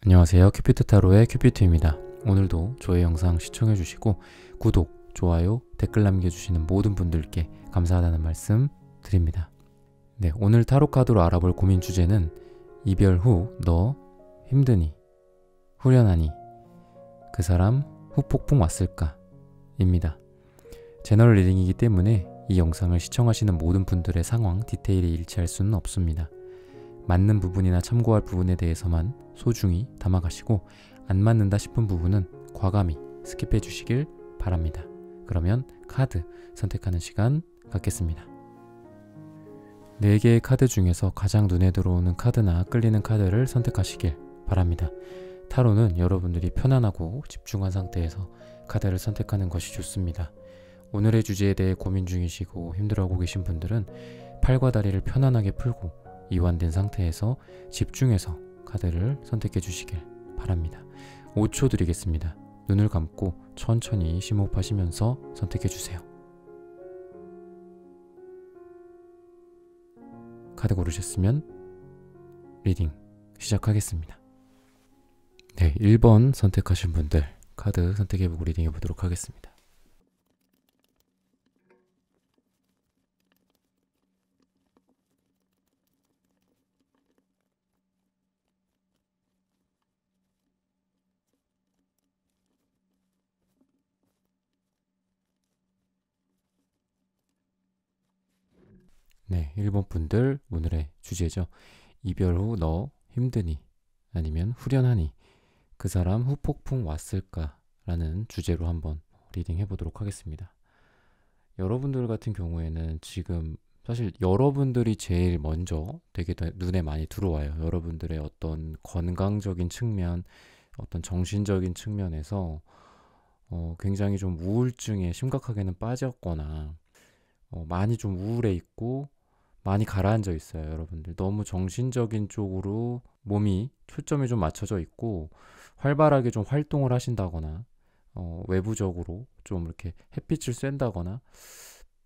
안녕하세요. 큐피트 타로의 큐피트입니다. 오늘도 저의 영상 시청해주시고 구독, 좋아요, 댓글 남겨주시는 모든 분들께 감사하다는 말씀 드립니다. 네, 오늘 타로 카드로 알아볼 고민 주제는 이별 후 너 힘드니, 후련하니, 그 사람 후폭풍 왔을까? 입니다. 제너럴 리딩이기 때문에 이 영상을 시청하시는 모든 분들의 상황, 디테일이 일치할 수는 없습니다. 맞는 부분이나 참고할 부분에 대해서만 소중히 담아가시고 안 맞는다 싶은 부분은 과감히 스킵해 주시길 바랍니다. 그러면 카드 선택하는 시간 갖겠습니다. 4개의 카드 중에서 가장 눈에 들어오는 카드나 끌리는 카드를 선택하시길 바랍니다. 타로는 여러분들이 편안하고 집중한 상태에서 카드를 선택하는 것이 좋습니다. 오늘의 주제에 대해 고민 중이시고 힘들어하고 계신 분들은 팔과 다리를 편안하게 풀고 이완된 상태에서 집중해서 카드를 선택해 주시길 바랍니다. 5초 드리겠습니다. 눈을 감고 천천히 심호흡하시면서 선택해 주세요. 카드 고르셨으면 리딩 시작하겠습니다. 네, 1번 선택하신 분들 카드 선택해보고 리딩해 보도록 하겠습니다. 네, 1번 분들 오늘의 주제죠. 이별 후 너 힘드니 아니면 후련하니 그 사람 후폭풍 왔을까 라는 주제로 한번 리딩 해보도록 하겠습니다. 여러분들 같은 경우에는 지금 사실 여러분들이 제일 먼저 되게 눈에 많이 들어와요. 여러분들의 어떤 건강적인 측면, 어떤 정신적인 측면에서 굉장히 좀 우울증에 심각하게는 빠졌거나 많이 좀 우울해 있고 많이 가라앉아 있어요. 여러분들 너무 정신적인 쪽으로 몸이 초점이 좀 맞춰져 있고 활발하게 좀 활동을 하신다거나 외부적으로 좀 이렇게 햇빛을 쐰다거나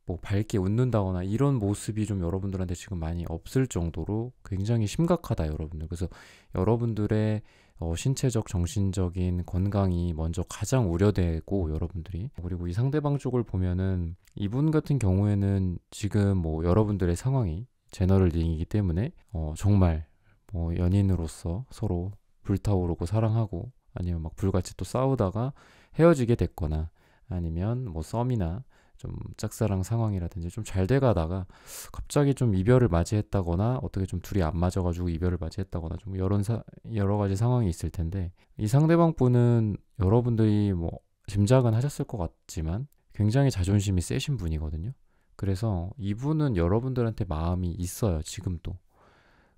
뭐 밝게 웃는다거나 이런 모습이 좀 여러분들한테 지금 많이 없을 정도로 굉장히 심각하다 여러분들. 그래서 여러분들의 신체적 정신적인 건강이 먼저 가장 우려되고 여러분들이, 그리고 이 상대방 쪽을 보면은 이분 같은 경우에는 지금 뭐 여러분들의 상황이 제너럴 링이기 때문에 정말 뭐 연인으로서 서로 불타오르고 사랑하고 아니면 막 불같이 또 싸우다가 헤어지게 됐거나 아니면 뭐 썸이나 좀 짝사랑 상황이라든지 좀 잘 돼가다가 갑자기 좀 이별을 맞이했다거나 어떻게 좀 둘이 안 맞아가지고 이별을 맞이했다거나 좀 여러 가지 상황이 있을 텐데, 이 상대방 분은 여러분들이 뭐 짐작은 하셨을 것 같지만 굉장히 자존심이 세신 분이거든요. 그래서 이분은 여러분들한테 마음이 있어요, 지금도.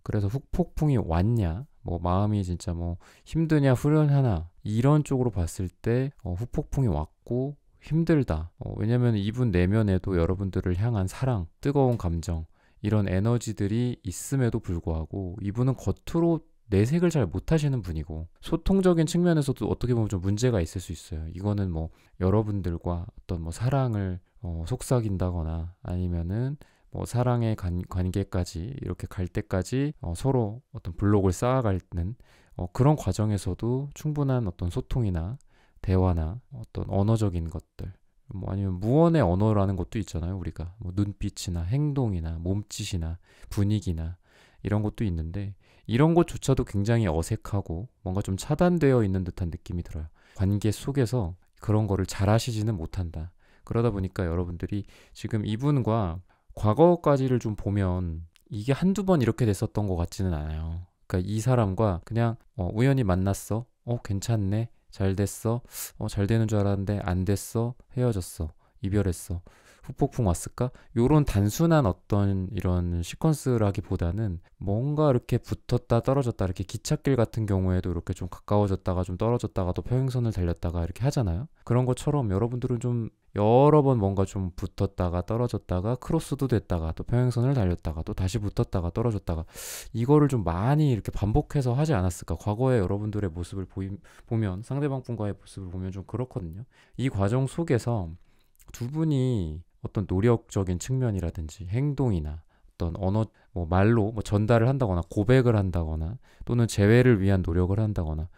그래서 후폭풍이 왔냐, 뭐 마음이 진짜 뭐 힘드냐 후련하나 이런 쪽으로 봤을 때 후폭풍이 왔고 힘들다. 왜냐면 이분 내면에도 여러분들을 향한 사랑, 뜨거운 감정, 이런 에너지들이 있음에도 불구하고 이분은 겉으로 내색을 잘 못하시는 분이고 소통적인 측면에서도 어떻게 보면 좀 문제가 있을 수 있어요. 이거는 뭐 여러분들과 어떤 뭐 사랑을 속삭인다거나 아니면은 뭐 사랑의 관계까지 이렇게 갈 때까지 서로 어떤 블록을 쌓아가는 그런 과정에서도 충분한 어떤 소통이나 대화나 어떤 언어적인 것들, 뭐 아니면 무언의 언어라는 것도 있잖아요. 우리가 뭐 눈빛이나 행동이나 몸짓이나 분위기나 이런 것도 있는데 이런 것조차도 굉장히 어색하고 뭔가 좀 차단되어 있는 듯한 느낌이 들어요. 관계 속에서 그런 거를 잘 하시지는 못한다. 그러다 보니까 여러분들이 지금 이분과 과거까지를 좀 보면 이게 한두 번 이렇게 됐었던 것 같지는 않아요. 그러니까 이 사람과 그냥 우연히 만났어. 괜찮네. 잘 됐어. 잘 되는 줄 알았는데 안 됐어. 헤어졌어. 이별했어. 후폭풍 왔을까? 요런 단순한 어떤 이런 시퀀스라기보다는 뭔가 이렇게 붙었다 떨어졌다, 이렇게 기찻길 같은 경우에도 이렇게 좀 가까워졌다가 좀 떨어졌다가 또 평행선을 달렸다가 이렇게 하잖아요. 그런 것처럼 여러분들은 좀 여러 번 뭔가 좀 붙었다가 떨어졌다가 크로스도 됐다가 또 평행선을 달렸다가 또 다시 붙었다가 떨어졌다가 이거를 좀 많이 이렇게 반복해서 하지 않았을까. 과거에 여러분들의 모습을 보면 상대방 분과의 모습을 보면 좀 그렇거든요. 이 과정 속에서 두 분이 어떤 노력적인 측면이라든지 행동이나 어떤 언어 뭐 말로 뭐 전달을 한다거나 고백을 한다거나 또는 재회를 위한 노력을 한다거나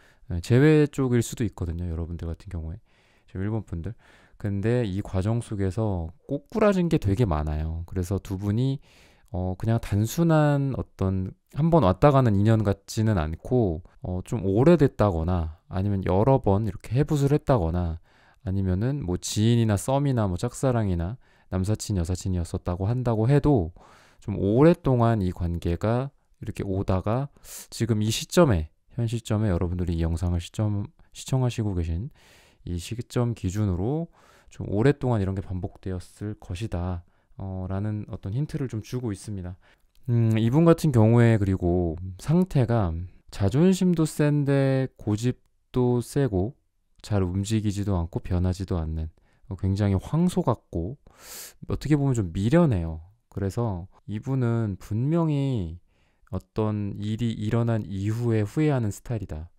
재회 쪽일 수도 있거든요. 여러분들 같은 경우에 지금 일본 분들. 근데 이 과정 속에서 꼬꾸라진 게 되게 많아요. 그래서 두 분이 그냥 단순한 어떤 한 번 왔다 가는 인연 같지는 않고 좀 오래됐다거나 아니면 여러 번 이렇게 해붓을 했다거나 아니면은 뭐 지인이나 썸이나 뭐 짝사랑이나 남사친 여사친이었었다고 한다고 해도 좀 오랫동안 이 관계가 이렇게 오다가 지금 이 시점에 현 시점에 여러분들이 이 영상을 시청하시고 계신 이 시점 기준으로 좀 오랫동안 이런 게 반복되었을 것이다 라는 어떤 힌트를 좀 주고 있습니다. 이분 같은 경우에 그리고 상태가 자존심도 센데 고집도 세고 잘 움직이지도 않고 변하지도 않는 굉장히 황소 같고 어떻게 보면 좀 미련해요. 그래서 이분은 분명히 어떤 일이 일어난 이후에 후회하는 스타일이다.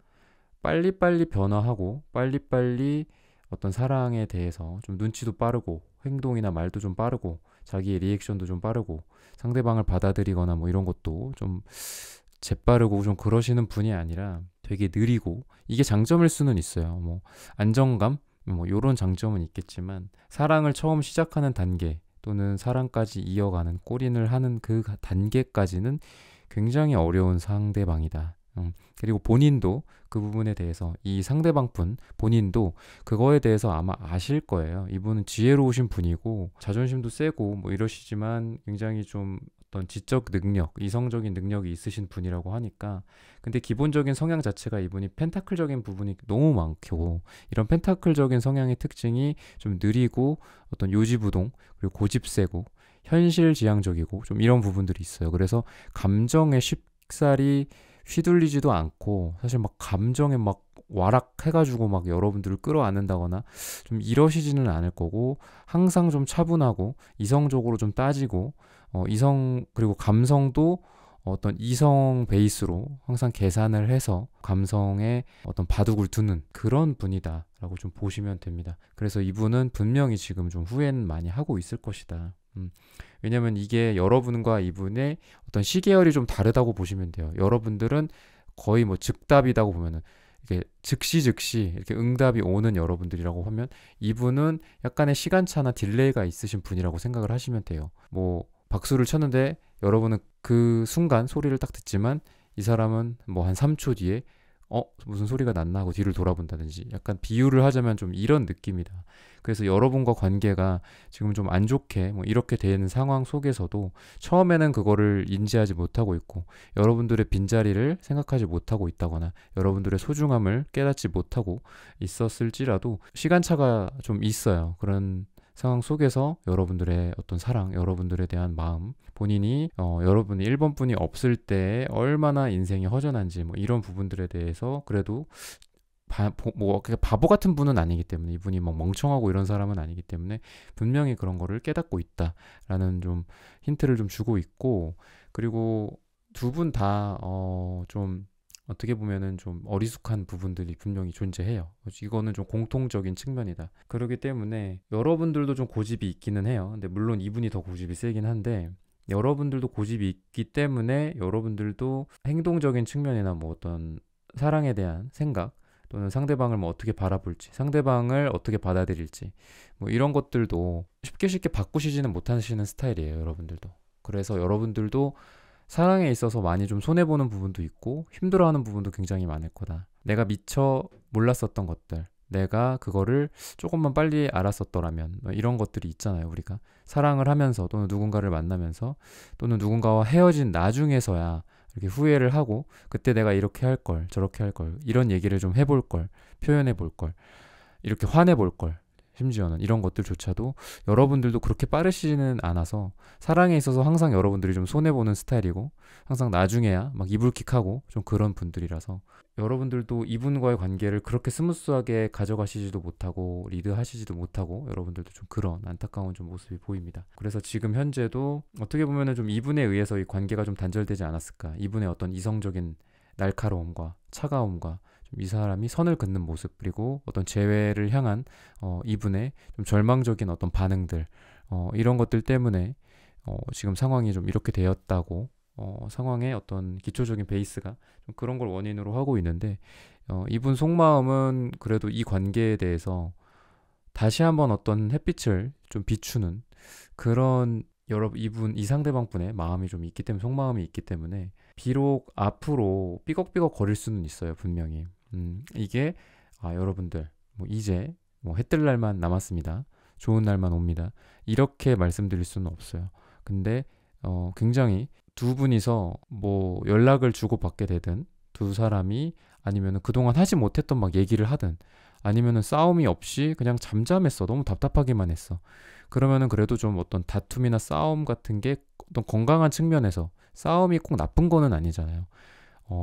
빨리빨리 변화하고 빨리빨리 어떤 사랑에 대해서 좀 눈치도 빠르고 행동이나 말도 좀 빠르고 자기의 리액션도 좀 빠르고 상대방을 받아들이거나 뭐 이런 것도 좀 재빠르고 좀 그러시는 분이 아니라 되게 느리고 이게 장점일 수는 있어요. 뭐 안정감 뭐 이런 장점은 있겠지만 사랑을 처음 시작하는 단계 또는 사랑까지 이어가는 골인을 하는 그 단계까지는 굉장히 어려운 상대방이다. 그리고 본인도 그 부분에 대해서 이 상대방분 본인도 그거에 대해서 아마 아실 거예요. 이분은 지혜로우신 분이고 자존심도 세고 뭐 이러시지만 굉장히 좀 어떤 지적 능력, 이성적인 능력이 있으신 분이라고 하니까 근데 기본적인 성향 자체가 이분이 펜타클적인 부분이 너무 많고 이런 펜타클적인 성향의 특징이 좀 느리고 어떤 요지부동 그리고 고집 세고 현실지향적이고 좀 이런 부분들이 있어요. 그래서 감정에 쉽사리 휘둘리지도 않고 사실 막 감정에 막 와락해가지고 막 여러분들을 끌어안는다거나 좀 이러시지는 않을 거고 항상 좀 차분하고 이성적으로 좀 따지고 이성 그리고 감성도 어떤 이성 베이스로 항상 계산을 해서 감성에 어떤 바둑을 두는 그런 분이다라고 좀 보시면 됩니다. 그래서 이분은 분명히 지금 좀 후회는 많이 하고 있을 것이다. 왜냐면 이게 여러분과 이분의 어떤 시계열이 좀 다르다고 보시면 돼요. 여러분들은 거의 뭐 즉답이라고 보면은 이렇게 즉시 이렇게 응답이 오는 여러분들이라고 하면 이분은 약간의 시간차나 딜레이가 있으신 분이라고 생각을 하시면 돼요. 뭐 박수를 쳤는데 여러분은 그 순간 소리를 딱 듣지만 이 사람은 뭐 한 3초 뒤에 무슨 소리가 났나 하고 뒤를 돌아본다든지 약간 비유를 하자면 좀 이런 느낌이다. 그래서 여러분과 관계가 지금 좀 안 좋게 뭐 이렇게 되는 상황 속에서도 처음에는 그거를 인지하지 못하고 있고 여러분들의 빈자리를 생각하지 못하고 있다거나 여러분들의 소중함을 깨닫지 못하고 있었을지라도 시간차가 좀 있어요. 그런 상황 속에서 여러분들의 어떤 사랑, 여러분들에 대한 마음, 본인이 여러분이 1번 분이 없을 때 얼마나 인생이 허전한지 뭐 이런 부분들에 대해서 그래도 뭐 바보 같은 분은 아니기 때문에 이분이 막 멍청하고 이런 사람은 아니기 때문에 분명히 그런 거를 깨닫고 있다라는 좀 힌트를 좀 주고 있고 그리고 두 분 다 좀 어떻게 보면은 좀 어리숙한 부분들이 분명히 존재해요. 이거는 좀 공통적인 측면이다. 그렇기 때문에 여러분들도 좀 고집이 있기는 해요. 근데 물론 이분이 더 고집이 세긴 한데 여러분들도 고집이 있기 때문에 여러분들도 행동적인 측면이나 뭐 어떤 사랑에 대한 생각 또는 상대방을 뭐 어떻게 바라볼지 상대방을 어떻게 받아들일지 뭐 이런 것들도 쉽게 바꾸시지는 못하시는 스타일이에요. 여러분들도. 그래서 여러분들도 사랑에 있어서 많이 좀 손해보는 부분도 있고 힘들어하는 부분도 굉장히 많을 거다. 내가 미처 몰랐었던 것들 내가 그거를 조금만 빨리 알았었더라면 뭐 이런 것들이 있잖아요. 우리가 사랑을 하면서 또는 누군가를 만나면서 또는 누군가와 헤어진 나중에서야 이렇게 후회를 하고 그때 내가 이렇게 할 걸 저렇게 할 걸 이런 얘기를 좀 해볼 걸 표현해 볼 걸 이렇게 화내 볼 걸 심지어는 이런 것들조차도 여러분들도 그렇게 빠르시지는 않아서 사랑에 있어서 항상 여러분들이 좀 손해보는 스타일이고 항상 나중에야 막 이불킥하고 좀 그런 분들이라서 여러분들도 이분과의 관계를 그렇게 스무스하게 가져가시지도 못하고 리드하시지도 못하고 여러분들도 좀 그런 안타까운 좀 모습이 보입니다. 그래서 지금 현재도 어떻게 보면은 좀 이분에 의해서 이 관계가 좀 단절되지 않았을까. 이분의 어떤 이성적인 날카로움과 차가움과 이 사람이 선을 긋는 모습 그리고 어떤 재회를 향한 이분의 좀 절망적인 어떤 반응들 이런 것들 때문에 지금 상황이 좀 이렇게 되었다고 상황의 어떤 기초적인 베이스가 좀 그런 걸 원인으로 하고 있는데 이분 속마음은 그래도 이 관계에 대해서 다시 한번 어떤 햇빛을 좀 비추는 그런 이 상대방 분의 마음이 좀 있기 때문에 속마음이 있기 때문에 비록 앞으로 삐걱삐걱 거릴 수는 있어요 분명히. 이게 여러분들 뭐 이제 뭐 해 뜰 날만 남았습니다. 좋은 날만 옵니다. 이렇게 말씀드릴 수는 없어요. 근데 굉장히 두 분이서 뭐 연락을 주고받게 되든 두 사람이 아니면은 그동안 하지 못했던 막 얘기를 하든 아니면은 싸움이 없이 그냥 잠잠했어. 너무 답답하기만 했어. 그러면은 그래도 좀 어떤 다툼이나 싸움 같은 게 어떤 건강한 측면에서 싸움이 꼭 나쁜 거는 아니잖아요.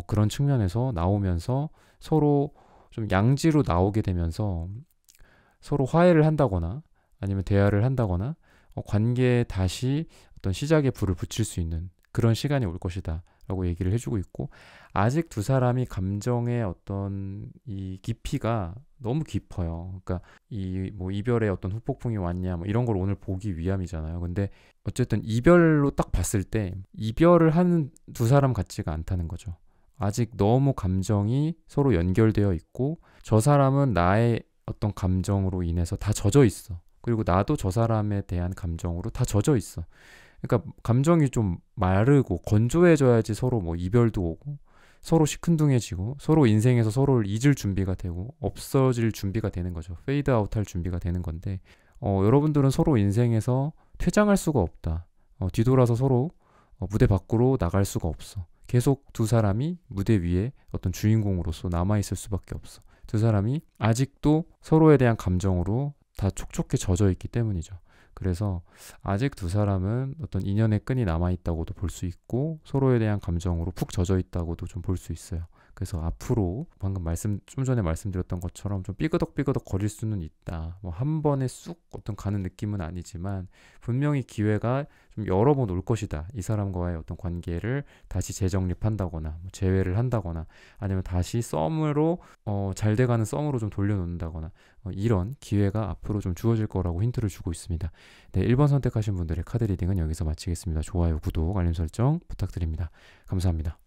그런 측면에서 나오면서 서로 좀 양지로 나오게 되면서 서로 화해를 한다거나 아니면 대화를 한다거나 관계에 다시 어떤 시작의 불을 붙일 수 있는 그런 시간이 올 것이다 라고 얘기를 해주고 있고 아직 두 사람이 감정의 어떤 이 깊이가 너무 깊어요. 그러니까 이 뭐 이별의 어떤 후폭풍이 왔냐 뭐 이런 걸 오늘 보기 위함이잖아요. 근데 어쨌든 이별로 딱 봤을 때 이별을 하는 두 사람 같지가 않다는 거죠. 아직 너무 감정이 서로 연결되어 있고 저 사람은 나의 어떤 감정으로 인해서 다 젖어 있어. 그리고 나도 저 사람에 대한 감정으로 다 젖어 있어. 그러니까 감정이 좀 마르고 건조해져야지 서로 뭐 이별도 오고 서로 시큰둥해지고 서로 인생에서 서로를 잊을 준비가 되고 없어질 준비가 되는 거죠. 페이드 아웃할 준비가 되는 건데 여러분들은 서로 인생에서 퇴장할 수가 없다. 뒤돌아서 서로 무대 밖으로 나갈 수가 없어. 계속 두 사람이 무대 위에 어떤 주인공으로서 남아있을 수밖에 없어. 두 사람이 아직도 서로에 대한 감정으로 다 촉촉히 젖어 있기 때문이죠. 그래서 아직 두 사람은 어떤 인연의 끈이 남아있다고도 볼 수 있고 서로에 대한 감정으로 푹 젖어 있다고도 좀 볼 수 있어요. 그래서 앞으로 방금 좀 전에 말씀드렸던 것처럼 좀 삐그덕삐그덕 거릴 수는 있다. 뭐 한 번에 쑥 어떤 가는 느낌은 아니지만 분명히 기회가 좀 여러 번 올 것이다. 이 사람과의 어떤 관계를 다시 재정립한다거나 뭐 재회를 한다거나 아니면 다시 썸으로 잘 돼가는 썸으로 좀 돌려놓는다거나 이런 기회가 앞으로 좀 주어질 거라고 힌트를 주고 있습니다. 네, 1번 선택하신 분들의 카드 리딩은 여기서 마치겠습니다. 좋아요, 구독, 알림 설정 부탁드립니다. 감사합니다.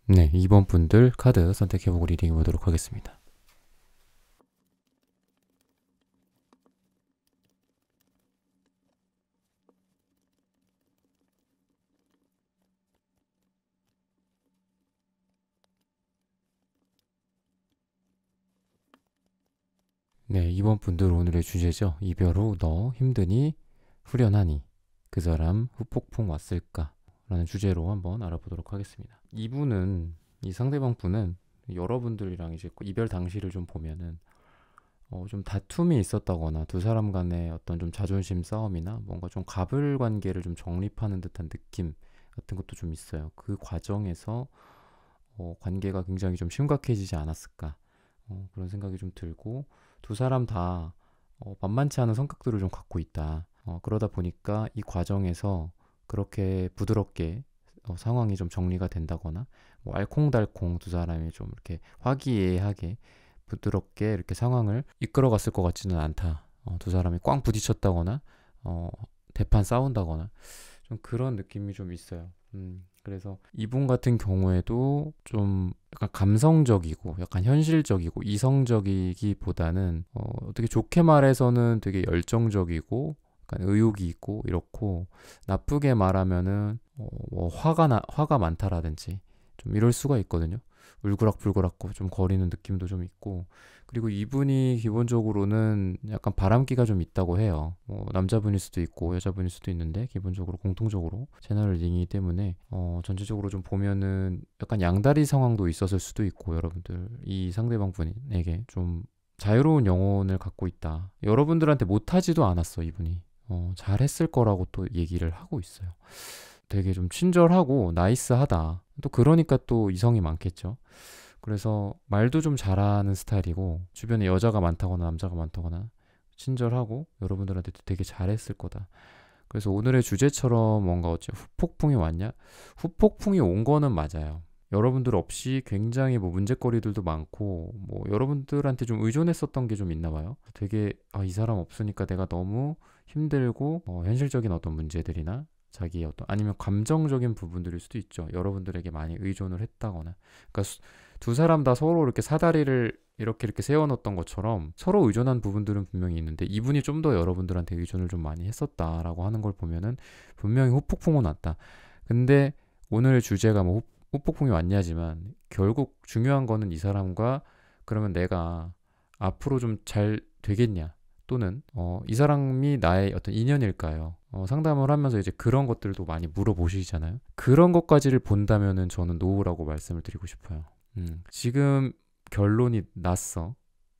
네, 2번 분들 카드 선택해보고 리딩해 보도록 하겠습니다. 네, 2번 분들 오늘의 주제죠. 이별 후 너 힘드니 후련하니 그 사람 후폭풍 왔을까 라는 주제로 한번 알아보도록 하겠습니다. 이 상대방 분은 여러분들이랑 이제 이별 당시를 좀 보면은 좀 다툼이 있었다거나 두 사람 간의 어떤 좀 자존심 싸움이나 뭔가 좀 갑을 관계를 좀 정립하는 듯한 느낌 같은 것도 좀 있어요. 그 과정에서 관계가 굉장히 좀 심각해지지 않았을까 그런 생각이 좀 들고 두 사람 다 만만치 않은 성격들을 좀 갖고 있다. 그러다 보니까 이 과정에서 그렇게 부드럽게 상황이 좀 정리가 된다거나 뭐 알콩달콩 두 사람이 좀 이렇게 화기애애하게 부드럽게 이렇게 상황을 이끌어갔을 것 같지는 않다. 두 사람이 꽝 부딪혔다거나 대판 싸운다거나 좀 그런 느낌이 좀 있어요. 그래서 이분 같은 경우에도 좀 약간 감성적이고 약간 현실적이고 이성적이기보다는 어떻게 좋게 말해서는 되게 열정적이고 약간 의욕이 있고 이렇고 나쁘게 말하면은 뭐 화가 많다라든지 좀 이럴 수가 있거든요. 울그락불그락 좀 거리는 느낌도 좀 있고 그리고 이분이 기본적으로는 약간 바람기가 좀 있다고 해요. 남자분일 수도 있고 여자분일 수도 있는데 기본적으로 공통적으로 제너럴 리딩이기 때문에 전체적으로 좀 보면은 약간 양다리 상황도 있었을 수도 있고 여러분들 이 상대방 분에게 좀 자유로운 영혼을 갖고 있다. 여러분들한테 못하지도 않았어 이분이. 잘했을 거라고 또 얘기를 하고 있어요. 되게 좀 친절하고 나이스하다. 또 그러니까 또 이성이 많겠죠. 그래서 말도 좀 잘하는 스타일이고 주변에 여자가 많다거나 남자가 많다거나 친절하고 여러분들한테도 되게 잘했을 거다. 그래서 오늘의 주제처럼 뭔가 어째 후폭풍이 왔냐? 후폭풍이 온 거는 맞아요. 여러분들 없이 굉장히 뭐 문제거리들도 많고 뭐 여러분들한테 좀 의존했었던 게 좀 있나 봐요. 되게 이 사람 없으니까 내가 너무 힘들고 현실적인 어떤 문제들이나 자기의 어떤 아니면 감정적인 부분들일 수도 있죠. 여러분들에게 많이 의존을 했다거나. 그러니까 두 사람 다 서로 이렇게 사다리를 이렇게 세워놓던 것처럼 서로 의존한 부분들은 분명히 있는데 이분이 좀 더 여러분들한테 의존을 좀 많이 했었다라고 하는 걸 보면은 분명히 후폭풍은 왔다. 근데 오늘 주제가 뭐 후폭풍이 왔냐지만 결국 중요한 거는 이 사람과 그러면 내가 앞으로 좀 잘 되겠냐 또는 이 사람이 나의 어떤 인연일까요? 상담을 하면서 이제 그런 것들도 많이 물어보시잖아요. 그런 것까지를 본다면은 저는 노우라고 말씀을 드리고 싶어요. 지금 결론이 났어.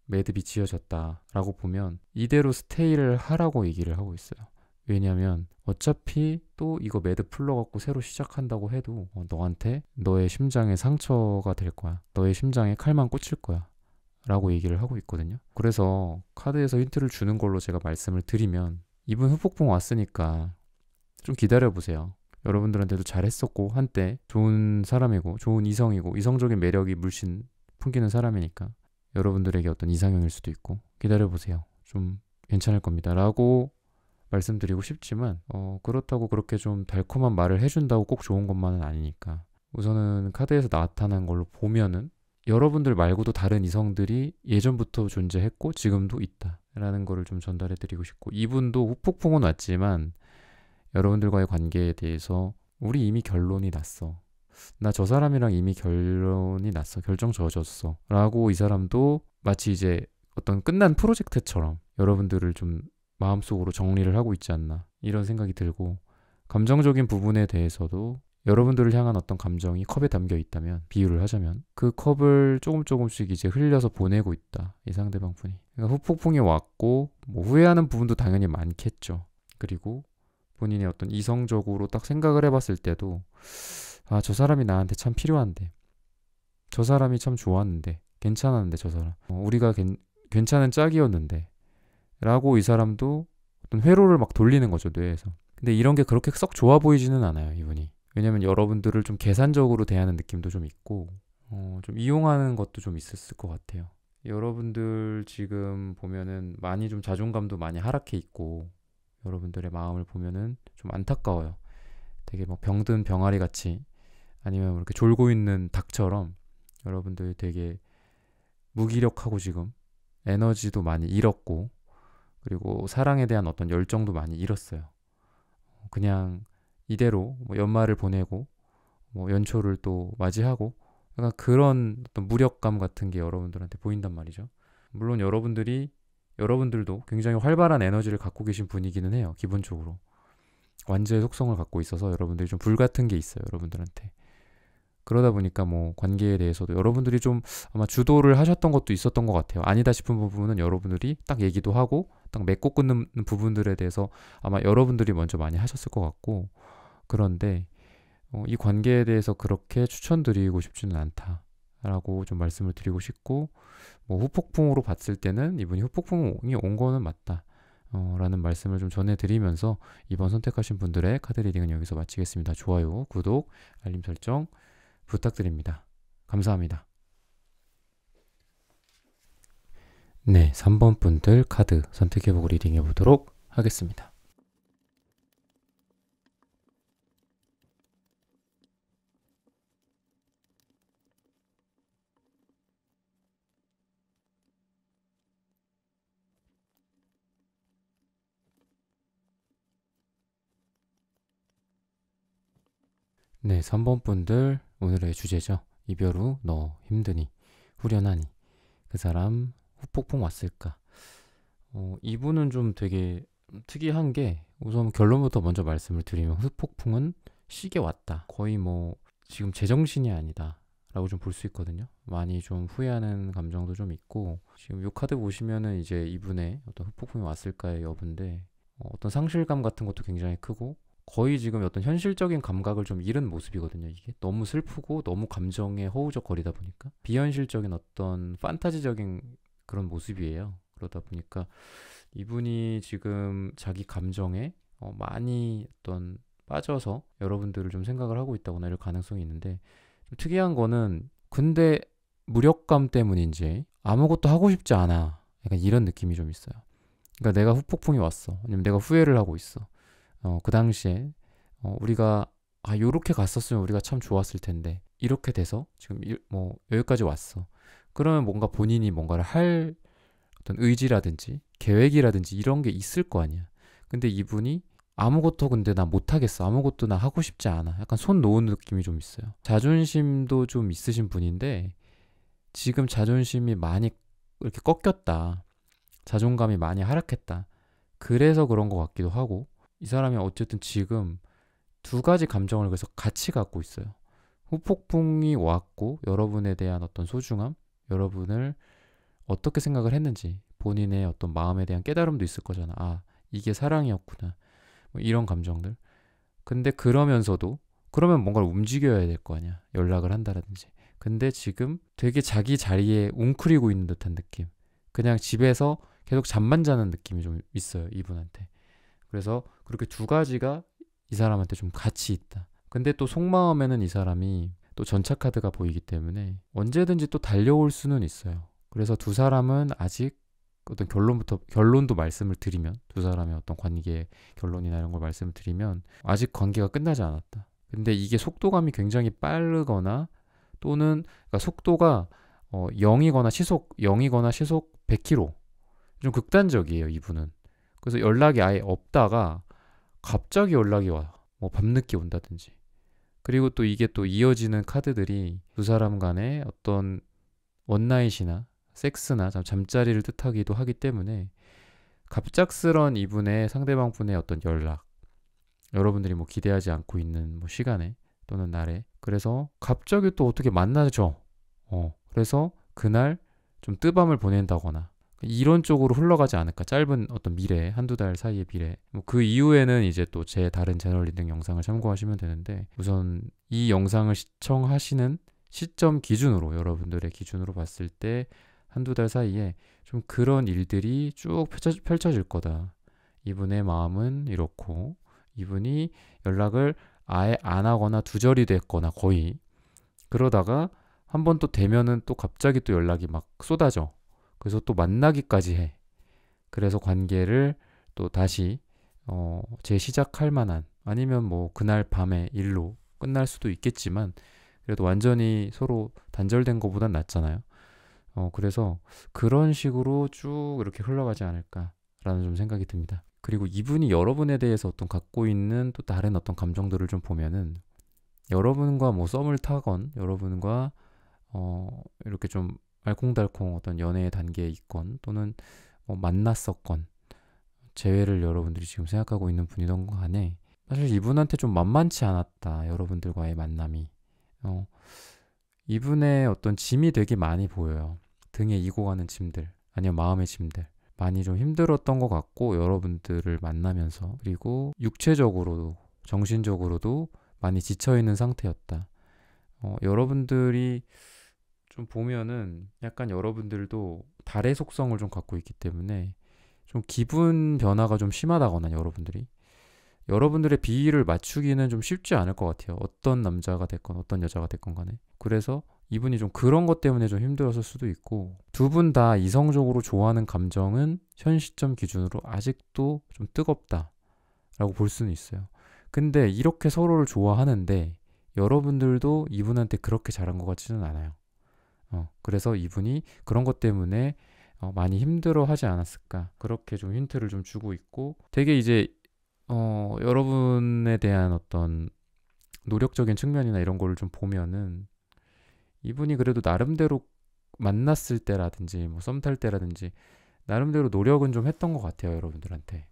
매듭이 지어졌다라고 보면 이대로 스테이를 하라고 얘기를 하고 있어요. 왜냐면 어차피 또 이거 매듭 풀러갖고 새로 시작한다고 해도 너한테 너의 심장에 상처가 될 거야. 너의 심장에 칼만 꽂힐 거야. 라고 얘기를 하고 있거든요. 그래서 카드에서 힌트를 주는 걸로 제가 말씀을 드리면 이분 후폭풍 왔으니까 좀 기다려보세요. 여러분들한테도 잘했었고 한때 좋은 사람이고 좋은 이성이고 이성적인 매력이 물씬 풍기는 사람이니까 여러분들에게 어떤 이상형일 수도 있고 기다려보세요. 좀 괜찮을 겁니다. 라고 말씀드리고 싶지만 그렇다고 그렇게 좀 달콤한 말을 해준다고 꼭 좋은 것만은 아니니까 우선은 카드에서 나타난 걸로 보면은 여러분들 말고도 다른 이성들이 예전부터 존재했고 지금도 있다 라는 거를 좀 전달해 드리고 싶고 이분도 후폭풍은 왔지만 여러분들과의 관계에 대해서 우리 이미 결론이 났어. 나 저 사람이랑 이미 결론이 났어. 결정 지어졌어. 라고 이 사람도 마치 이제 어떤 끝난 프로젝트처럼 여러분들을 좀 마음속으로 정리를 하고 있지 않나 이런 생각이 들고 감정적인 부분에 대해서도 여러분들을 향한 어떤 감정이 컵에 담겨 있다면 비유를 하자면 그 컵을 조금씩 이제 흘려서 보내고 있다. 이 상대방 분이. 그러니까 후폭풍이 왔고 뭐 후회하는 부분도 당연히 많겠죠. 그리고 본인이 어떤 이성적으로 딱 생각을 해봤을 때도 저 사람이 나한테 참 필요한데 저 사람이 참 좋았는데 괜찮았는데 저 사람 우리가 괜찮은 짝이었는데 라고 이 사람도 어떤 회로를 막 돌리는 거죠 뇌에서. 근데 이런 게 그렇게 썩 좋아 보이지는 않아요 이분이. 왜냐면 여러분들을 좀 계산적으로 대하는 느낌도 좀 있고 좀 이용하는 것도 좀 있었을 것 같아요. 여러분들 지금 보면은 많이 좀 자존감도 많이 하락해 있고 여러분들의 마음을 보면은 좀 안타까워요. 되게 뭐 병든 병아리 같이 아니면 이렇게 졸고 있는 닭처럼 여러분들 되게 무기력하고 지금 에너지도 많이 잃었고 그리고 사랑에 대한 어떤 열정도 많이 잃었어요. 그냥 이대로 뭐 연말을 보내고 뭐 연초를 또 맞이하고 약간 그런 어떤 무력감 같은 게 여러분들한테 보인단 말이죠. 물론 여러분들도 굉장히 활발한 에너지를 갖고 계신 분이기는 해요. 기본적으로 완전의 속성을 갖고 있어서 여러분들이 좀 불같은 게 있어요. 여러분들한테. 그러다 보니까 뭐 관계에 대해서도 여러분들이 좀 아마 주도를 하셨던 것도 있었던 것 같아요. 아니다 싶은 부분은 여러분들이 딱 얘기도 하고 딱 맺고 끊는 부분들에 대해서 아마 여러분들이 먼저 많이 하셨을 것 같고 그런데 이 관계에 대해서 그렇게 추천드리고 싶지는 않다라고 좀 말씀을 드리고 싶고 뭐 후폭풍으로 봤을 때는 이분이 후폭풍이 온 거는 맞다. 라는 말씀을 좀 전해드리면서 이번 선택하신 분들의 카드 리딩은 여기서 마치겠습니다. 좋아요, 구독, 알림 설정 부탁드립니다. 감사합니다. 네, 3번 분들 카드 선택해보고 리딩해보도록 하겠습니다. 네, 3번 분들 오늘의 주제죠. 이별 후 너 힘드니 후련하니 그 사람 후폭풍 왔을까? 이분은 좀 되게 특이한 게 우선 결론부터 먼저 말씀을 드리면 후폭풍은 시게 왔다. 거의 뭐 지금 제정신이 아니다. 라고 좀 볼 수 있거든요. 많이 좀 후회하는 감정도 좀 있고 지금 이 카드 보시면은 이제 이분의 어떤 후폭풍이 왔을까의 여부인데 어떤 상실감 같은 것도 굉장히 크고 거의 지금 어떤 현실적인 감각을 좀 잃은 모습이거든요. 이게 너무 슬프고 너무 감정에 허우적거리다 보니까 비현실적인 어떤 판타지적인 그런 모습이에요. 그러다 보니까 이분이 지금 자기 감정에 많이 어떤 빠져서 여러분들을 좀 생각을 하고 있다거나 이럴 가능성이 있는데 좀 특이한 거는 근데 무력감 때문인지 아무것도 하고 싶지 않아. 약간 이런 느낌이 좀 있어요. 그러니까 내가 후폭풍이 왔어. 아니면 내가 후회를 하고 있어. 그 당시에 우리가 요렇게 갔었으면 우리가 참 좋았을 텐데 이렇게 돼서 지금 뭐 여기까지 왔어. 그러면 뭔가 본인이 뭔가를 할 어떤 의지라든지 계획이라든지 이런 게 있을 거 아니야. 근데 이분이 아무것도 근데 나 못하겠어. 아무것도 나 하고 싶지 않아. 약간 손 놓은 느낌이 좀 있어요. 자존심도 좀 있으신 분인데 지금 자존심이 많이 이렇게 꺾였다. 자존감이 많이 하락했다. 그래서 그런 것 같기도 하고 이 사람이 어쨌든 지금 두 가지 감정을 그래서 같이 갖고 있어요. 후폭풍이 왔고 여러분에 대한 어떤 소중함, 여러분을 어떻게 생각을 했는지 본인의 어떤 마음에 대한 깨달음도 있을 거잖아. 이게 사랑이었구나. 뭐 이런 감정들. 근데 그러면서도 그러면 뭔가를 움직여야 될 거 아니야. 연락을 한다든지. 근데 지금 되게 자기 자리에 웅크리고 있는 듯한 느낌. 그냥 집에서 계속 잠만 자는 느낌이 좀 있어요. 이분한테. 그래서 그렇게 두 가지가 이 사람한테 좀 같이 있다. 근데 또 속마음에는 이 사람이 또 전차 카드가 보이기 때문에 언제든지 또 달려올 수는 있어요. 그래서 두 사람은 아직 어떤 결론도 말씀을 드리면 두 사람의 어떤 관계의 결론이나 이런 걸 말씀을 드리면 아직 관계가 끝나지 않았다. 근데 이게 속도감이 굉장히 빠르거나 또는 그러니까 속도가 0이거나 시속 100km 좀 극단적이에요 이분은. 그래서 연락이 아예 없다가 갑자기 연락이 와요. 뭐 밤늦게 온다든지. 그리고 또 이게 또 이어지는 카드들이 두 사람 간의 어떤 원나잇이나 섹스나 잠자리를 뜻하기도 하기 때문에 갑작스런 이분의 상대방 분의 어떤 연락, 여러분들이 뭐 기대하지 않고 있는 뭐 시간에 또는 날에 그래서 갑자기 또 어떻게 만나죠. 그래서 그날 좀 뜨밤을 보낸다거나 이런 쪽으로 흘러가지 않을까. 짧은 어떤 미래, 한두 달 사이의 미래. 뭐 그 이후에는 이제 또 제 다른 채널 리딩 영상을 참고하시면 되는데 우선 이 영상을 시청하시는 시점 기준으로 여러분들의 기준으로 봤을 때 한두 달 사이에 좀 그런 일들이 쭉 펼쳐질 거다. 이분의 마음은 이렇고 이분이 연락을 아예 안 하거나 두절이 됐거나 거의 그러다가 한 번 또 되면은 또 갑자기 또 연락이 막 쏟아져. 그래서 또 만나기까지 해. 그래서 관계를 또 다시 재시작할 만한 아니면 뭐 그날 밤에 일로 끝날 수도 있겠지만 그래도 완전히 서로 단절된 것보단 낫잖아요. 그래서 그런 식으로 쭉 이렇게 흘러가지 않을까라는 좀 생각이 듭니다. 그리고 이분이 여러분에 대해서 어떤 갖고 있는 또 다른 어떤 감정들을 좀 보면은 여러분과 뭐 썸을 타건 여러분과 이렇게 좀 알콩달콩 어떤 연애의 단계에 있건 또는 뭐 만났었건 재회를 여러분들이 지금 생각하고 있는 분이던 간에 사실 이분한테 좀 만만치 않았다. 여러분들과의 만남이. 이분의 어떤 짐이 되게 많이 보여요. 등에 이고 가는 짐들 아니면 마음의 짐들 많이 좀 힘들었던 것 같고 여러분들을 만나면서 그리고 육체적으로도 정신적으로도 많이 지쳐있는 상태였다. 여러분들이 좀 보면은 약간 여러분들도 달의 속성을 좀 갖고 있기 때문에 좀 기분 변화가 좀 심하다거나 여러분들의 비위를 맞추기는 좀 쉽지 않을 것 같아요. 어떤 남자가 됐건 어떤 여자가 됐건 간에. 그래서 이분이 좀 그런 것 때문에 좀 힘들었을 수도 있고 두 분 다 이성적으로 좋아하는 감정은 현 시점 기준으로 아직도 좀 뜨겁다라고 볼 수는 있어요. 근데 이렇게 서로를 좋아하는데 여러분들도 이분한테 그렇게 잘한 것 같지는 않아요. 그래서 이분이 그런 것 때문에 많이 힘들어 하지 않았을까. 그렇게 좀 힌트를 좀 주고 있고 되게 이제 여러분에 대한 어떤 노력적인 측면이나 이런 거를 좀 보면은 이분이 그래도 나름대로 만났을 때라든지 뭐 썸 탈 때라든지 나름대로 노력은 좀 했던 것 같아요. 여러분들한테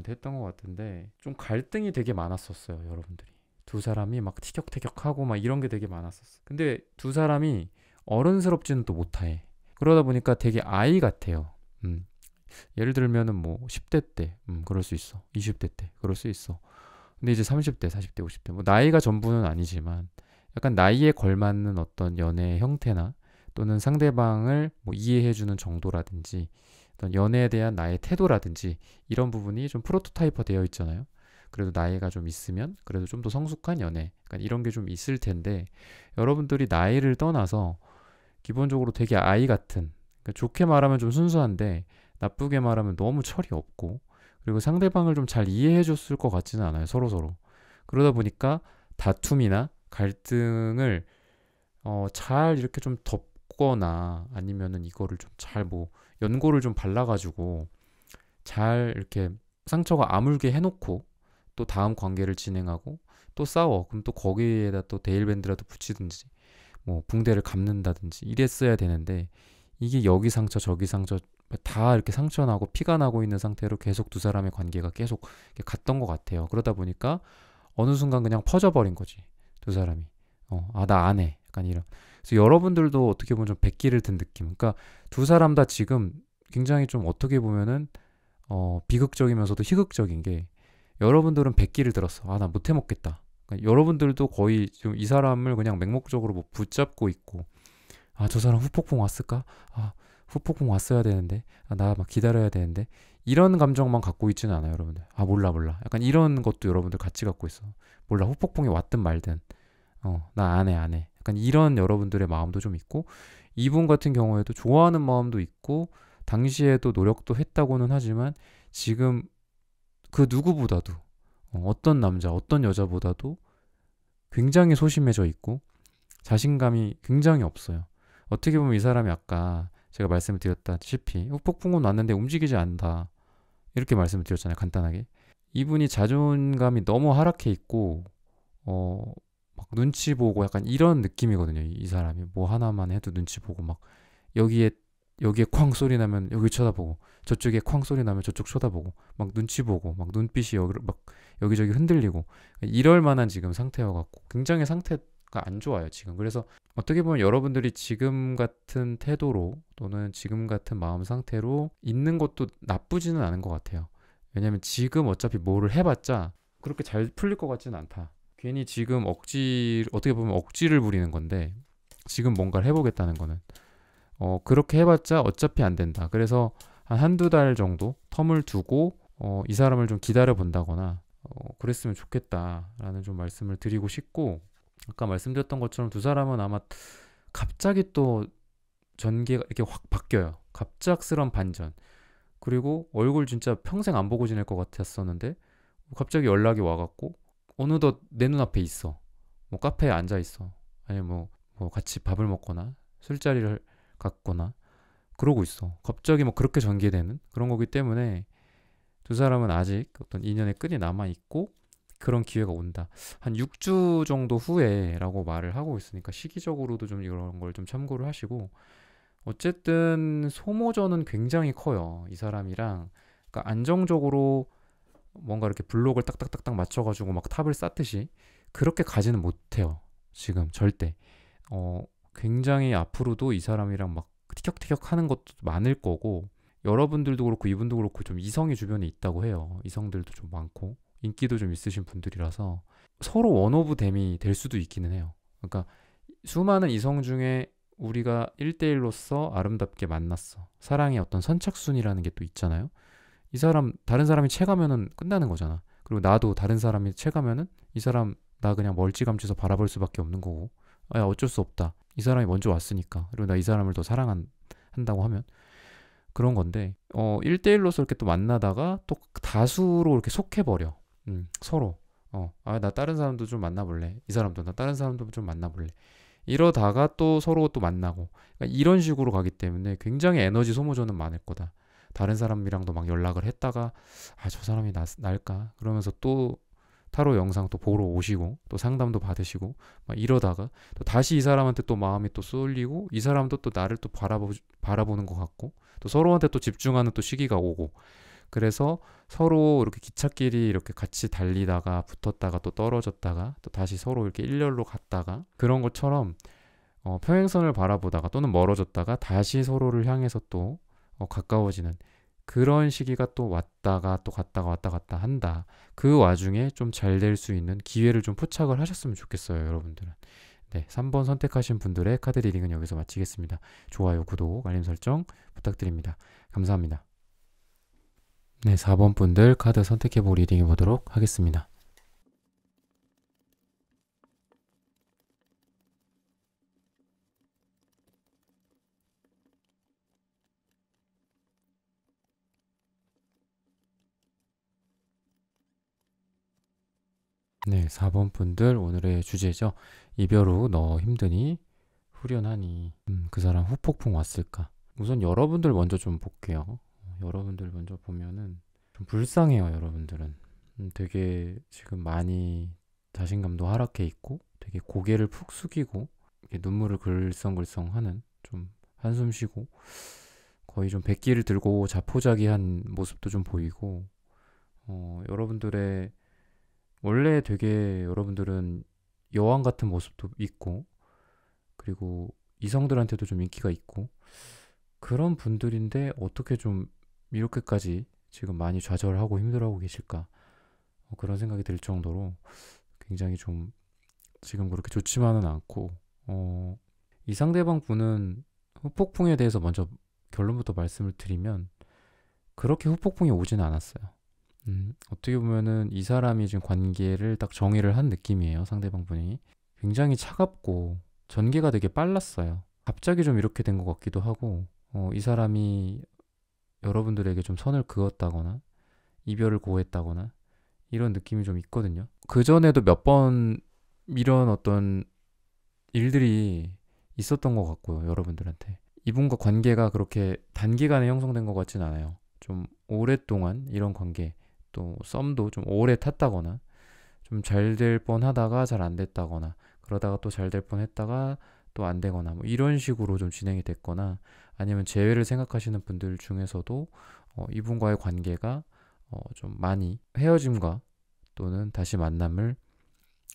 했던 것 같은데 좀 갈등이 되게 많았었어요. 여러분들이 두 사람이 막 티격태격하고 막 이런 게 되게 많았었어. 근데 두 사람이 어른스럽지는 또 못해. 그러다 보니까 되게 아이 같아요. 예를 들면은 뭐 10대 때 그럴 수 있어. 20대 때 그럴 수 있어. 근데 이제 30대, 40대, 50대 뭐 나이가 전부는 아니지만 약간 나이에 걸맞는 어떤 연애의 형태나 또는 상대방을 뭐 이해해주는 정도라든지 어떤 연애에 대한 나의 태도라든지 이런 부분이 좀 프로토타입화 되어 있잖아요. 그래도 나이가 좀 있으면 그래도 좀 더 성숙한 연애, 그러니까 이런 게 좀 있을 텐데, 여러분들이 나이를 떠나서 기본적으로 되게 아이 같은, 그러니까 좋게 말하면 좀 순수한데 나쁘게 말하면 너무 철이 없고, 그리고 상대방을 좀 잘 이해해 줬을 것 같지는 않아요, 서로서로. 그러다 보니까 다툼이나 갈등을 잘 이렇게 좀 덮거나, 아니면은 이거를 좀 잘 뭐 연고를 좀 발라가지고 잘 이렇게 상처가 아물게 해놓고 또 다음 관계를 진행하고, 또 싸워. 그럼 또 거기에다 또 데일밴드라도 붙이든지 뭐 붕대를 감는다든지 이랬어야 되는데, 이게 여기 상처 저기 상처 다 이렇게 상처 나고 피가 나고 있는 상태로 계속 두 사람의 관계가 계속 이렇게 갔던 것 같아요. 그러다 보니까 어느 순간 그냥 퍼져버린 거지, 두 사람이. 아, 나 안 해. 약간 이런. 그래서 여러분들도 어떻게 보면 좀 백기를 든 느낌. 그러니까 두 사람 다 지금 굉장히 좀 어떻게 보면은 비극적이면서도 희극적인 게, 여러분들은 백기를 들었어. 아, 나 못 해먹겠다. 그러니까 여러분들도 거의 지금 이 사람을 그냥 맹목적으로 뭐 붙잡고 있고, 아, 저 사람 후폭풍 왔을까? 아, 후폭풍 왔어야 되는데. 아, 나 막 기다려야 되는데. 이런 감정만 갖고 있지는 않아요, 여러분들. 아, 몰라, 몰라. 약간 이런 것도 여러분들 같이 갖고 있어. 몰라, 후폭풍이 왔든 말든. 나 안 해, 안 해. 약간 이런 여러분들의 마음도 좀 있고, 이분 같은 경우에도 좋아하는 마음도 있고, 당시에도 노력도 했다고는 하지만, 지금 그 누구보다도, 어떤 남자, 어떤 여자보다도 굉장히 소심해져 있고, 자신감이 굉장히 없어요. 어떻게 보면 이 사람이 아까 제가 말씀을 드렸다시피 후폭풍은 왔는데 움직이지 않는다, 이렇게 말씀을 드렸잖아요, 간단하게. 이분이 자존감이 너무 하락해 있고, 막 눈치 보고 약간 이런 느낌이거든요. 이 사람이 뭐 하나만 해도 눈치 보고, 막 여기에 쾅 소리 나면 여기 쳐다보고, 저쪽에 쾅 소리 나면 저쪽 쳐다보고, 막 눈치 보고, 막 눈빛이 막 여기저기 흔들리고, 이럴 만한 지금 상태여갖고 굉장히 상태가 안 좋아요, 지금. 그래서 어떻게 보면 여러분들이 지금 같은 태도로 또는 지금 같은 마음 상태로 있는 것도 나쁘지는 않은 것 같아요. 왜냐면 지금 어차피 뭐를 해봤자 그렇게 잘 풀릴 것 같지는 않다. 괜히 지금 어떻게 보면 억지를 부리는 건데, 지금 뭔가를 해보겠다는 거는 그렇게 해봤자 어차피 안 된다. 그래서 한 한두 달 정도 텀을 두고 이 사람을 좀 기다려 본다거나 그랬으면 좋겠다라는 좀 말씀을 드리고 싶고, 아까 말씀드렸던 것처럼 두 사람은 아마 갑자기 또 전개가 이렇게 확 바뀌어요. 갑작스런 반전. 그리고 얼굴 진짜 평생 안 보고 지낼 것 같았었는데 갑자기 연락이 와갖고 어느덧 내 눈앞에 있어. 뭐 카페에 앉아 있어. 아니 뭐 같이 밥을 먹거나 술자리를 갖거나 그러고 있어. 갑자기 뭐 그렇게 전개되는 그런 거기 때문에 두 사람은 아직 어떤 인연의 끈이 남아 있고, 그런 기회가 온다. 한 6주 정도 후에라고 말을 하고 있으니까 시기적으로도 좀 이런 걸 좀 참고를 하시고, 어쨌든 소모전은 굉장히 커요, 이 사람이랑. 그러니까 안정적으로 뭔가 이렇게 블록을 딱딱딱딱 맞춰가지고 막 탑을 쌓듯이 그렇게 가지는 못해요, 지금 절대. 굉장히 앞으로도 이 사람이랑 막 티격태격 하는 것도 많을 거고, 여러분들도 그렇고 이분도 그렇고 좀 이성이 주변에 있다고 해요. 이성들도 좀 많고 인기도 좀 있으신 분들이라서 서로 원오브 댐이 될 수도 있기는 해요. 그러니까 수많은 이성 중에 우리가 1대1로서 아름답게 만났어. 사랑의 어떤 선착순이라는 게 또 있잖아요. 이 사람 다른 사람이 채가면은 끝나는 거잖아. 그리고 나도 다른 사람이 채가면은 이 사람 나 그냥 멀찌감치서 바라볼 수밖에 없는 거고, 야, 어쩔 수 없다. 이 사람이 먼저 왔으니까. 그리고 나 이 사람을 더 사랑한다고 하면 그런 건데, 1대1로서 이렇게 또 만나다가 또 다수로 이렇게 속해버려. 서로. 아, 나 다른 사람도 좀 만나볼래. 이 사람도, 나 다른 사람도 좀 만나볼래. 이러다가 또 서로 또 만나고. 그러니까 이런 식으로 가기 때문에 굉장히 에너지 소모전은 많을 거다. 다른 사람이랑도 막 연락을 했다가, 아, 저 사람이 날까? 그러면서 또 타로 영상 또 보러 오시고, 또 상담도 받으시고, 막 이러다가 또 다시 이 사람한테 또 마음이 또 쏠리고, 이 사람도 또 나를 또 바라보는 것 같고, 또 서로한테 또 집중하는 또 시기가 오고, 그래서 서로 이렇게 기찻길이 이렇게 같이 달리다가 붙었다가 또 떨어졌다가 또 다시 서로 이렇게 일렬로 갔다가, 그런 것처럼 평행선을 바라보다가 또는 멀어졌다가 다시 서로를 향해서 또 가까워지는 그런 시기가 또 왔다가 또 갔다가 왔다 갔다 한다. 그 와중에 좀 잘 될 수 있는 기회를 좀 포착을 하셨으면 좋겠어요, 여러분들은. 네, 3번 선택하신 분들의 카드 리딩은 여기서 마치겠습니다. 좋아요, 구독, 알림 설정 부탁드립니다. 감사합니다. 네, 4번 분들 카드 선택해보고 리딩해 보도록 하겠습니다. 네, 4번 분들 오늘의 주제죠. 이별 후 너 힘드니? 후련하니? 그 사람 후폭풍 왔을까? 우선 여러분들 먼저 좀 볼게요. 여러분들 먼저 보면은 좀 불쌍해요, 여러분들은. 되게 지금 많이 자신감도 하락해 있고 되게 고개를 푹 숙이고 이렇게 눈물을 글썽글썽 하는, 좀 한숨 쉬고 거의 좀 백기를 들고 자포자기한 모습도 좀 보이고, 여러분들의 원래 되게 여러분들은 여왕 같은 모습도 있고, 그리고 이성들한테도 좀 인기가 있고 그런 분들인데 어떻게 좀 이렇게까지 지금 많이 좌절하고 힘들어하고 계실까, 그런 생각이 들 정도로 굉장히 좀 지금 그렇게 좋지만은 않고, 이 상대방 분은 후폭풍에 대해서 먼저 결론부터 말씀을 드리면 그렇게 후폭풍이 오지는 않았어요. 어떻게 보면은 이 사람이 지금 관계를 딱 정의를 한 느낌이에요. 상대방 분이 굉장히 차갑고 전개가 되게 빨랐어요. 갑자기 좀 이렇게 된 것 같기도 하고, 이 사람이 여러분들에게 좀 선을 그었다거나 이별을 고했다거나 이런 느낌이 좀 있거든요. 그 전에도 몇 번 이런 어떤 일들이 있었던 것 같고요, 여러분들한테. 이분과 관계가 그렇게 단기간에 형성된 것 같진 않아요. 좀 오랫동안 이런 관계, 또 썸도 좀 오래 탔다거나 좀 잘 될 뻔 하다가 잘 안 됐다거나, 그러다가 또 잘 될 뻔 했다가 또 안 되거나, 뭐 이런 식으로 좀 진행이 됐거나, 아니면 재회를 생각하시는 분들 중에서도 이분과의 관계가 좀 많이 헤어짐과 또는 다시 만남을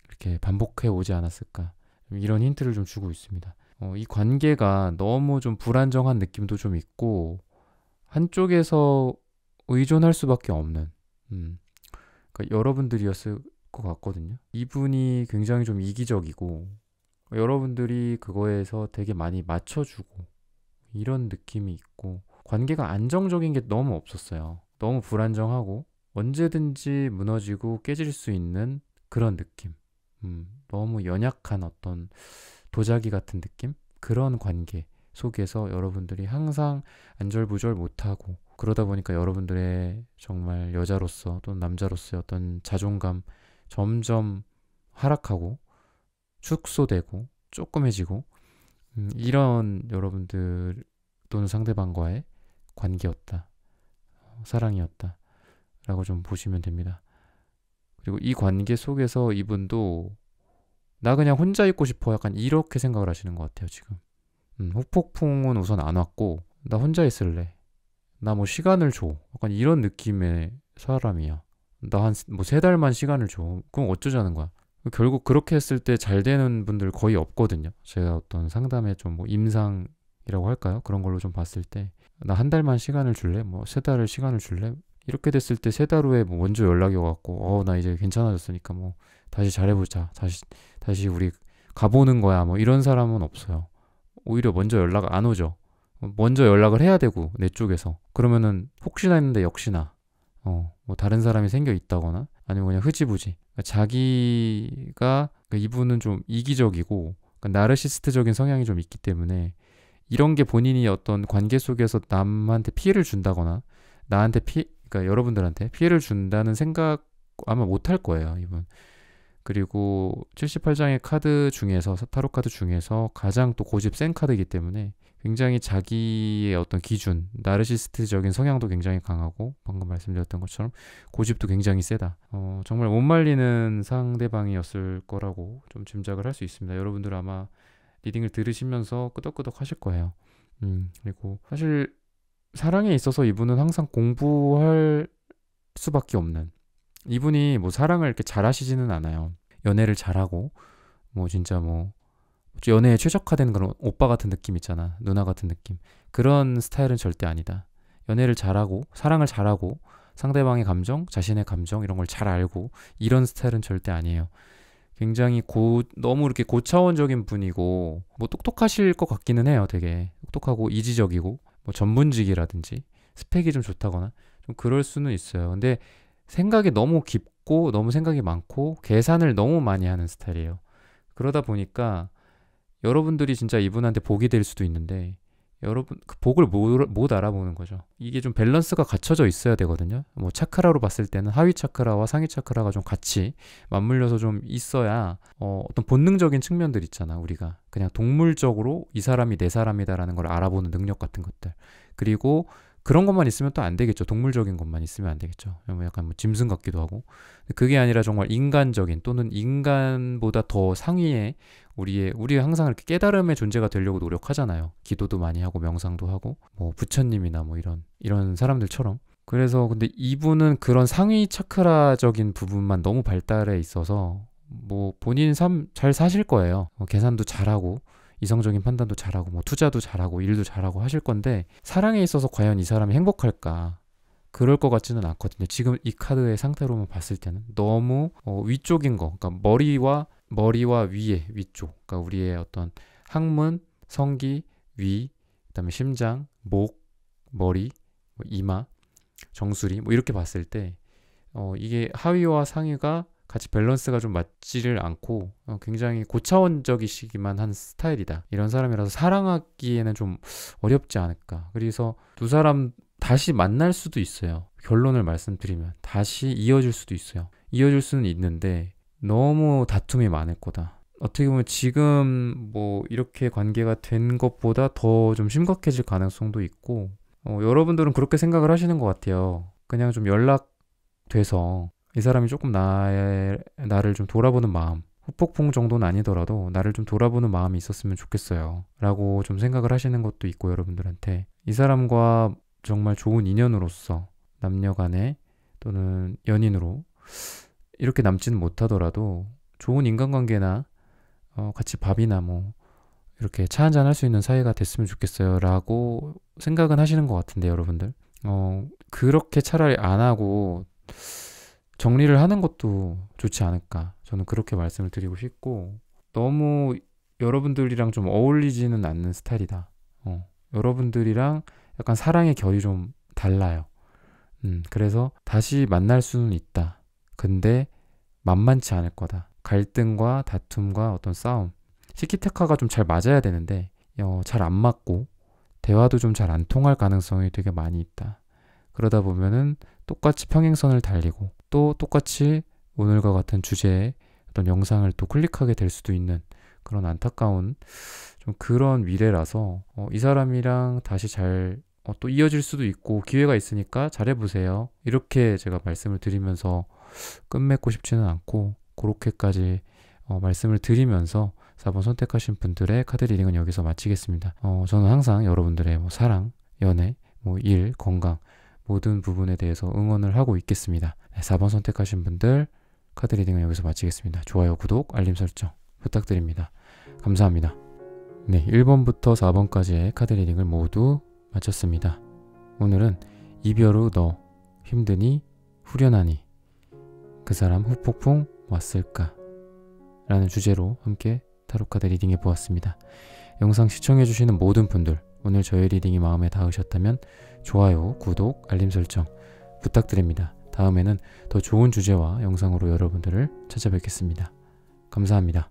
이렇게 반복해 오지 않았을까, 이런 힌트를 좀 주고 있습니다. 이 관계가 너무 좀 불안정한 느낌도 좀 있고 한쪽에서 의존할 수밖에 없는, 그러니까 여러분들이었을 것 같거든요. 이분이 굉장히 좀 이기적이고 여러분들이 그거에서 되게 많이 맞춰주고 이런 느낌이 있고, 관계가 안정적인 게 너무 없었어요. 너무 불안정하고 언제든지 무너지고 깨질 수 있는 그런 느낌. 너무 연약한 어떤 도자기 같은 느낌? 그런 관계 속에서 여러분들이 항상 안절부절 못하고, 그러다 보니까 여러분들의 정말 여자로서 또는 남자로서의 어떤 자존감 점점 하락하고 축소되고 조그매지고, 이런 여러분들 또는 상대방과의 관계였다, 사랑이었다 라고 좀 보시면 됩니다. 그리고 이 관계 속에서 이분도 나 그냥 혼자 있고 싶어, 약간 이렇게 생각을 하시는 것 같아요 지금. 후폭풍은 우선 안 왔고 나 혼자 있을래, 나 뭐 시간을 줘, 약간 이런 느낌의 사람이야. 나 한 뭐 3달만 시간을 줘, 그럼 어쩌자는 거야. 결국 그렇게 했을 때 잘 되는 분들 거의 없거든요. 제가 어떤 상담에 좀 뭐 임상이라고 할까요? 그런 걸로 좀 봤을 때 나 한 달만 시간을 줄래? 뭐 3달을 시간을 줄래? 이렇게 됐을 때 3달 후에 뭐 먼저 연락이 와갖고 나 이제 괜찮아졌으니까 뭐 다시 잘해보자, 다시 우리 가보는 거야, 뭐 이런 사람은 없어요. 오히려 먼저 연락 안 오죠. 먼저 연락을 해야 되고 내 쪽에서, 그러면은 혹시나 했는데 역시나 뭐 다른 사람이 생겨 있다거나 아니면 그냥 흐지부지, 그러니까 자기가, 그러니까 이분은 좀 이기적이고 그러니까 나르시스트적인 성향이 좀 있기 때문에 이런 게 본인이 어떤 관계 속에서 남한테 피해를 준다거나 나한테 그러니까 여러분들한테 피해를 준다는 생각 아마 못 할 거예요, 이분. 그리고 78장의 카드 중에서, 타로 카드 중에서 가장 또 고집 센 카드이기 때문에 굉장히 자기의 어떤 기준, 나르시스트적인 성향도 굉장히 강하고, 방금 말씀드렸던 것처럼 고집도 굉장히 세다. 정말 못 말리는 상대방이었을 거라고 좀 짐작을 할 수 있습니다. 여러분들 아마 리딩을 들으시면서 끄덕끄덕 하실 거예요. 그리고 사실 사랑에 있어서 이분은 항상 공부할 수밖에 없는, 이분이 뭐 사랑을 이렇게 잘하시지는 않아요. 연애를 잘하고 뭐 진짜 뭐 연애에 최적화된 그런 오빠 같은 느낌 있잖아, 누나 같은 느낌, 그런 스타일은 절대 아니다. 연애를 잘하고 사랑을 잘하고 상대방의 감정, 자신의 감정 이런 걸 잘 알고 이런 스타일은 절대 아니에요. 굉장히 너무 이렇게 고차원적인 분이고, 뭐 똑똑하실 것 같기는 해요. 되게 똑똑하고 이지적이고 뭐 전문직이라든지 스펙이 좀 좋다거나 좀 그럴 수는 있어요. 근데 생각이 너무 깊고 너무 생각이 많고 계산을 너무 많이 하는 스타일이에요. 그러다 보니까 여러분들이 진짜 이분한테 복이 될 수도 있는데 여러분 그 복을 못 알아보는 거죠. 이게 좀 밸런스가 갖춰져 있어야 되거든요. 뭐 차크라로 봤을 때는 하위 차크라와 상위 차크라가 좀 같이 맞물려서 좀 있어야 어떤 본능적인 측면들 있잖아. 우리가 그냥 동물적으로 이 사람이 내 사람이다라는 걸 알아보는 능력 같은 것들. 그리고 그런 것만 있으면 또 안 되겠죠. 동물적인 것만 있으면 안 되겠죠. 약간 뭐 짐승 같기도 하고. 그게 아니라 정말 인간적인 또는 인간보다 더 상위의 우리가 항상 이렇게 깨달음의 존재가 되려고 노력하잖아요. 기도도 많이 하고 명상도 하고 뭐 부처님이나 뭐 이런 사람들처럼. 그래서 근데 이분은 그런 상위 차크라적인 부분만 너무 발달해 있어서 뭐 본인 삶 잘 사실 거예요. 계산도 잘하고 이성적인 판단도 잘하고 뭐 투자도 잘하고 일도 잘하고 하실 건데 사랑에 있어서 과연 이 사람이 행복할까? 그럴 것 같지는 않거든요. 지금 이 카드의 상태로만 봤을 때는 너무 위쪽인 거, 그러니까 머리와 위쪽, 그러니까 우리의 어떤 항문, 성기, 위, 그다음에 심장, 목, 머리, 뭐 이마, 정수리 뭐 이렇게 봤을 때 이게 하위와 상위가 같이 밸런스가 좀 맞지를 않고 굉장히 고차원적이시기만 한 스타일이다. 이런 사람이라서 사랑하기에는 좀 어렵지 않을까. 그래서 두 사람 다시 만날 수도 있어요. 결론을 말씀드리면 다시 이어질 수도 있어요. 이어질 수는 있는데 너무 다툼이 많을 거다. 어떻게 보면 지금 뭐 이렇게 관계가 된 것보다 더 좀 심각해질 가능성도 있고 여러분들은 그렇게 생각을 하시는 것 같아요. 그냥 좀 연락돼서 이 사람이 조금 나를 좀 돌아보는 마음, 후폭풍 정도는 아니더라도 나를 좀 돌아보는 마음이 있었으면 좋겠어요 라고 좀 생각을 하시는 것도 있고, 여러분들한테 이 사람과 정말 좋은 인연으로서 남녀간에 또는 연인으로 이렇게 남지는 못하더라도 좋은 인간관계나 같이 밥이나 뭐 이렇게 차 한잔 할 수 있는 사이가 됐으면 좋겠어요 라고 생각은 하시는 것 같은데, 여러분들 그렇게 차라리 안 하고 정리를 하는 것도 좋지 않을까, 저는 그렇게 말씀을 드리고 싶고, 너무 여러분들이랑 좀 어울리지는 않는 스타일이다. 여러분들이랑 약간 사랑의 결이 좀 달라요. 그래서 다시 만날 수는 있다. 근데 만만치 않을 거다. 갈등과 다툼과 어떤 싸움, 티키타카가 좀 잘 맞아야 되는데 잘 안 맞고 대화도 좀 잘 안 통할 가능성이 되게 많이 있다. 그러다 보면은 똑같이 평행선을 달리고 또 똑같이 오늘과 같은 주제의 어떤 영상을 또 클릭하게 될 수도 있는 그런 안타까운 좀 그런 미래라서 이 사람이랑 다시 잘 또 이어질 수도 있고 기회가 있으니까 잘해보세요. 이렇게 제가 말씀을 드리면서 끝맺고 싶지는 않고, 그렇게까지 말씀을 드리면서 4번 선택하신 분들의 카드 리딩은 여기서 마치겠습니다. 저는 항상 여러분들의 뭐 사랑, 연애, 뭐 일, 건강 모든 부분에 대해서 응원을 하고 있겠습니다. 4번 선택하신 분들 카드 리딩은 여기서 마치겠습니다. 좋아요, 구독, 알림 설정 부탁드립니다. 감사합니다. 네, 1번부터 4번까지의 카드 리딩을 모두 마쳤습니다. 오늘은 이별 후 너 힘드니 후련하니 그 사람 후폭풍 왔을까 라는 주제로 함께 타로카드 리딩해 보았습니다. 영상 시청해주시는 모든 분들, 오늘 저의 리딩이 마음에 닿으셨다면 좋아요, 구독, 알림 설정 부탁드립니다. 다음에는 더 좋은 주제와 영상으로 여러분들을 찾아뵙겠습니다. 감사합니다.